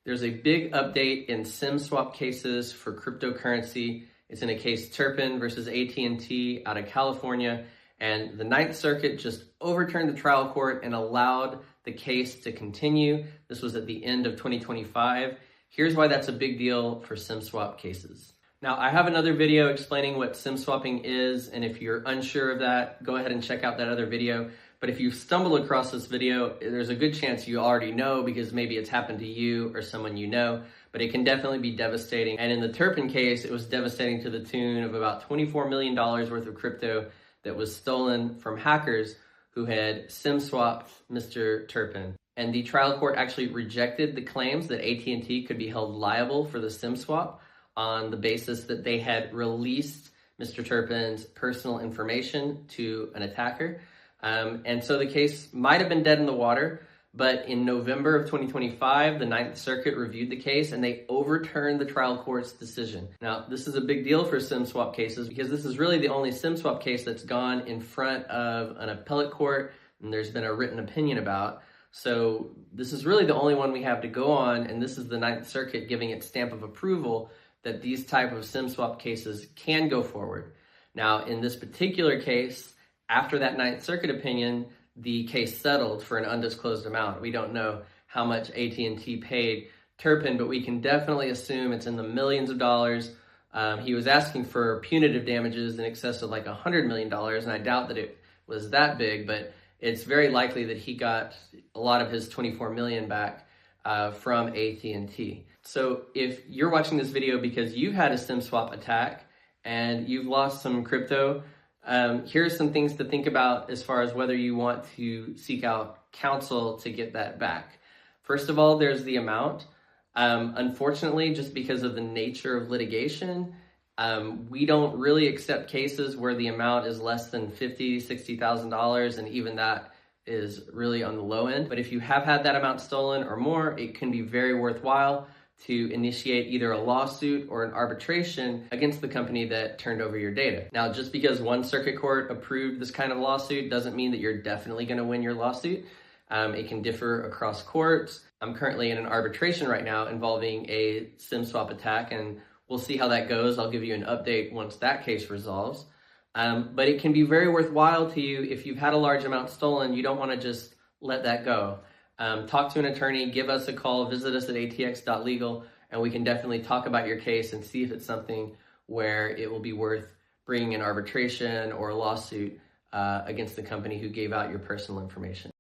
There's a big update in SIM swap cases for cryptocurrency. It's in a case Turpin versus AT&T out of California, and the Ninth Circuit just overturned the trial court and allowed the case to continue. This was at the end of 2025. Here's why that's a big deal for SIM swap cases. Now, I have another video explaining what SIM swapping is, and if you're unsure of that, go ahead and check out that other video. But if you've stumbled across this video, there's a good chance you already know because maybe it's happened to you or someone you know, but it can definitely be devastating. And in the Turpin case, it was devastating to the tune of about $24 million worth of crypto that was stolen from hackers who had SIM swapped Mr. Turpin. And the trial court actually rejected the claims that AT&T could be held liable for the SIM swap on the basis that they had released Mr. Turpin's personal information to an attacker. And so the case might have been dead in the water, but in November of 2025, the Ninth Circuit reviewed the case and they overturned the trial court's decision. Now, this is a big deal for SIM swap cases because this is really the only SIM swap case that's gone in front of an appellate court and there's been a written opinion about. So this is really the only one we have to go on, and this is the Ninth Circuit giving its stamp of approval that these type of SIM swap cases can go forward. Now, in this particular case, after that Ninth Circuit opinion, the case settled for an undisclosed amount. We don't know how much AT&T paid Turpin, but we can definitely assume it's in the millions of dollars. He was asking for punitive damages in excess of like $100 million, and I doubt that it was that big, but it's very likely that he got a lot of his $24 million back from AT&T. So if you're watching this video because you've had a SIM swap attack and you've lost some crypto, here's some things to think about as far as whether you want to seek out counsel to get that back. First of all, there's the amount. Unfortunately, just because of the nature of litigation, we don't really accept cases where the amount is less than $50,000, $60,000, and even that is really on the low end. But if you have had that amount stolen or more, it can be very worthwhile to initiate either a lawsuit or an arbitration against the company that turned over your data. Now, just because one circuit court approved this kind of lawsuit doesn't mean that you're definitely going to win your lawsuit. It can differ across courts. I'm currently in an arbitration right now involving a SIM swap attack, and we'll see how that goes. I'll give you an update once that case resolves. But it can be very worthwhile to you if you've had a large amount stolen. You don't want to just let that go. Talk to an attorney, give us a call, visit us at ATX.Legal, and we can definitely talk about your case and see if it's something where it will be worth bringing an arbitration or a lawsuit against the company who gave out your personal information.